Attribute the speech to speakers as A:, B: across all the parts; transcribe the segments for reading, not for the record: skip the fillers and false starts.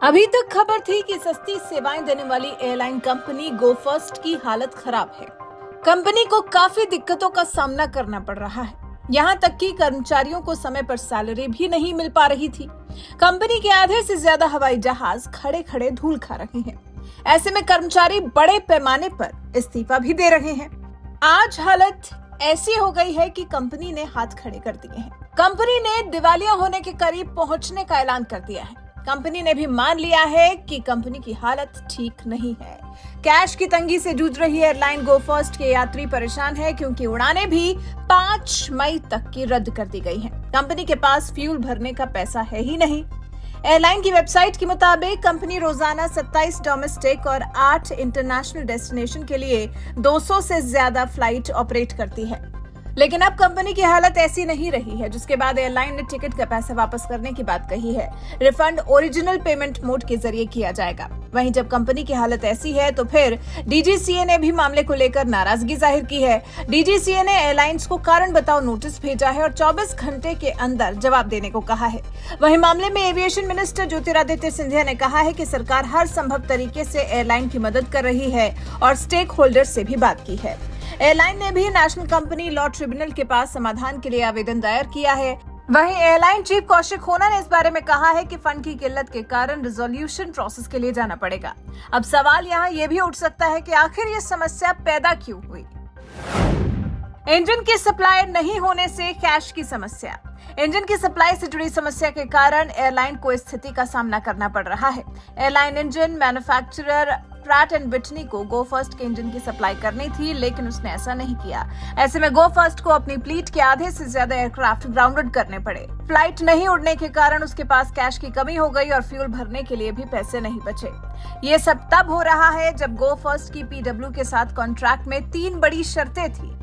A: अभी तक खबर थी कि सस्ती सेवाएं देने वाली एयरलाइन कंपनी गो फर्स्ट की हालत खराब है। कंपनी को काफी दिक्कतों का सामना करना पड़ रहा है। यहाँ तक कि कर्मचारियों को समय पर सैलरी भी नहीं मिल पा रही थी। कंपनी के आधे से ज्यादा हवाई जहाज खड़े खड़े धूल खा रहे हैं। ऐसे में कर्मचारी बड़े पैमाने पर इस्तीफा भी दे रहे हैं। आज हालत ऐसी हो गई है कि कंपनी ने हाथ खड़े कर दिए हैं। कंपनी ने दिवालिया होने के करीब पहुंचने का ऐलान कर दिया है। कंपनी ने भी मान लिया है कि कंपनी की हालत ठीक नहीं है। कैश की तंगी से जूझ रही एयरलाइन गो फर्स्ट के यात्री परेशान है, क्योंकि उड़ानें भी 5 मई तक की रद्द कर दी गई हैं। कंपनी के पास फ्यूल भरने का पैसा है ही नहीं। एयरलाइन की वेबसाइट के मुताबिक कंपनी रोजाना 27 डोमेस्टिक और 8 इंटरनेशनल डेस्टिनेशन के लिए 200 से ज्यादा फ्लाइट ऑपरेट करती है। लेकिन अब कंपनी की हालत ऐसी नहीं रही है, जिसके बाद एयरलाइन ने टिकट का पैसा वापस करने की बात कही है। रिफंड ओरिजिनल पेमेंट मोड के जरिए किया जाएगा। वहीं जब कंपनी की हालत ऐसी है तो फिर डीजीसीए ने भी मामले को लेकर नाराजगी जाहिर की है। डीजीसीए ने एयरलाइंस को कारण बताओ नोटिस भेजा है और 24 घंटे के अंदर जवाब देने को कहा है। वहीं मामले में एविएशन मिनिस्टर ज्योतिरादित्य सिंधिया ने कहा है कि सरकार हर संभव तरीके से एयरलाइन की मदद कर रही है और स्टेक होल्डर से भी बात की है। एयरलाइन ने भी नेशनल कंपनी लॉ ट्रिब्यूनल के पास समाधान के लिए आवेदन दायर किया है। वहीं एयरलाइन चीफ कौशिक होना ने इस बारे में कहा है कि फंड की किल्लत के कारण रिजोल्यूशन प्रोसेस के लिए जाना पड़ेगा। अब सवाल यहाँ ये भी उठ सकता है कि आखिर ये समस्या पैदा क्यों हुई। इंजन की सप्लाई नहीं होने से कैश की समस्या। इंजन की सप्लाई से जुड़ी समस्या के कारण एयरलाइन को इस स्थिति का सामना करना पड़ रहा है। Airline engine manufacturer Pratt and Whitney को गो फर्स्ट के इंजन की सप्लाई करनी थी, लेकिन उसने ऐसा नहीं किया। ऐसे में गो फर्स्ट को अपनी फ्लीट के आधे से ज्यादा एयरक्राफ्ट ग्राउंडेड करने पड़े। फ्लाइट नहीं उड़ने के कारण उसके पास कैश की कमी हो गई और फ्यूल भरने के लिए भी पैसे नहीं बचे। ये सब तब हो रहा है जब गो फर्स्ट की पीडब्ल्यू के साथ कॉन्ट्रैक्ट में 3 बड़ी शर्तें थी।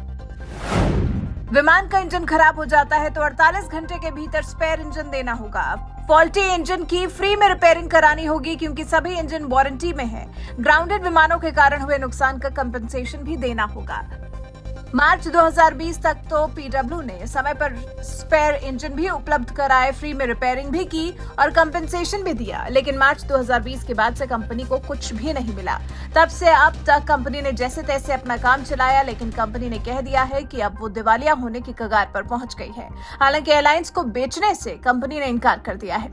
A: विमान का इंजन खराब हो जाता है तो 48 घंटे के भीतर स्पेयर इंजन देना होगा। फॉल्टी इंजन की फ्री में रिपेयरिंग करानी होगी, क्योंकि सभी इंजन वारंटी में है। ग्राउंडेड विमानों के कारण हुए नुकसान का कंपनसेशन भी देना होगा। मार्च 2020 तक तो पीडब्ल्यू ने समय पर स्पेयर इंजन भी उपलब्ध कराए, फ्री में रिपेयरिंग भी की और कंपनसेशन भी दिया। लेकिन मार्च 2020 के बाद से कंपनी को कुछ भी नहीं मिला। तब से अब तक कंपनी ने जैसे तैसे अपना काम चलाया, लेकिन कंपनी ने कह दिया है कि अब वो दिवालिया होने की कगार पर पहुंच गई है। हालांकि एयरलाइंस को बेचने से कंपनी ने इनकार कर दिया है।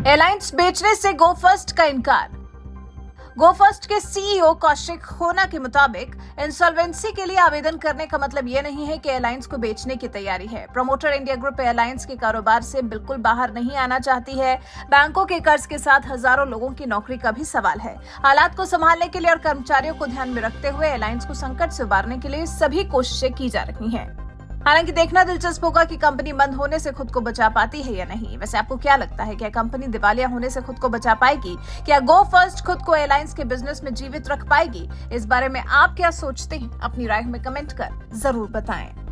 A: एयरलाइंस बेचने से गो फर्स्ट का इनकार। गो फर्स्ट के सीईओ कौशिक होना के मुताबिक इंसॉल्वेंसी के लिए आवेदन करने का मतलब ये नहीं है कि एयरलाइंस को बेचने की तैयारी है। प्रमोटर इंडिया ग्रुप एयरलाइंस के कारोबार से बिल्कुल बाहर नहीं आना चाहती है। बैंकों के कर्ज के साथ हजारों लोगों की नौकरी का भी सवाल है। हालात को संभालने के लिए और कर्मचारियों को ध्यान में रखते हुए एयरलाइंस को संकट से उबारने के लिए सभी कोशिशें की जा रही हैं। हालांकि देखना दिलचस्प होगा कि कंपनी बंद होने से खुद को बचा पाती है या नहीं। वैसे आपको क्या लगता है, क्या कंपनी दिवालिया होने से खुद को बचा पाएगी? क्या गो फर्स्ट खुद को एयरलाइंस के बिजनेस में जीवित रख पाएगी? इस बारे में आप क्या सोचते हैं? अपनी राय हमें कमेंट कर जरूर बताएं।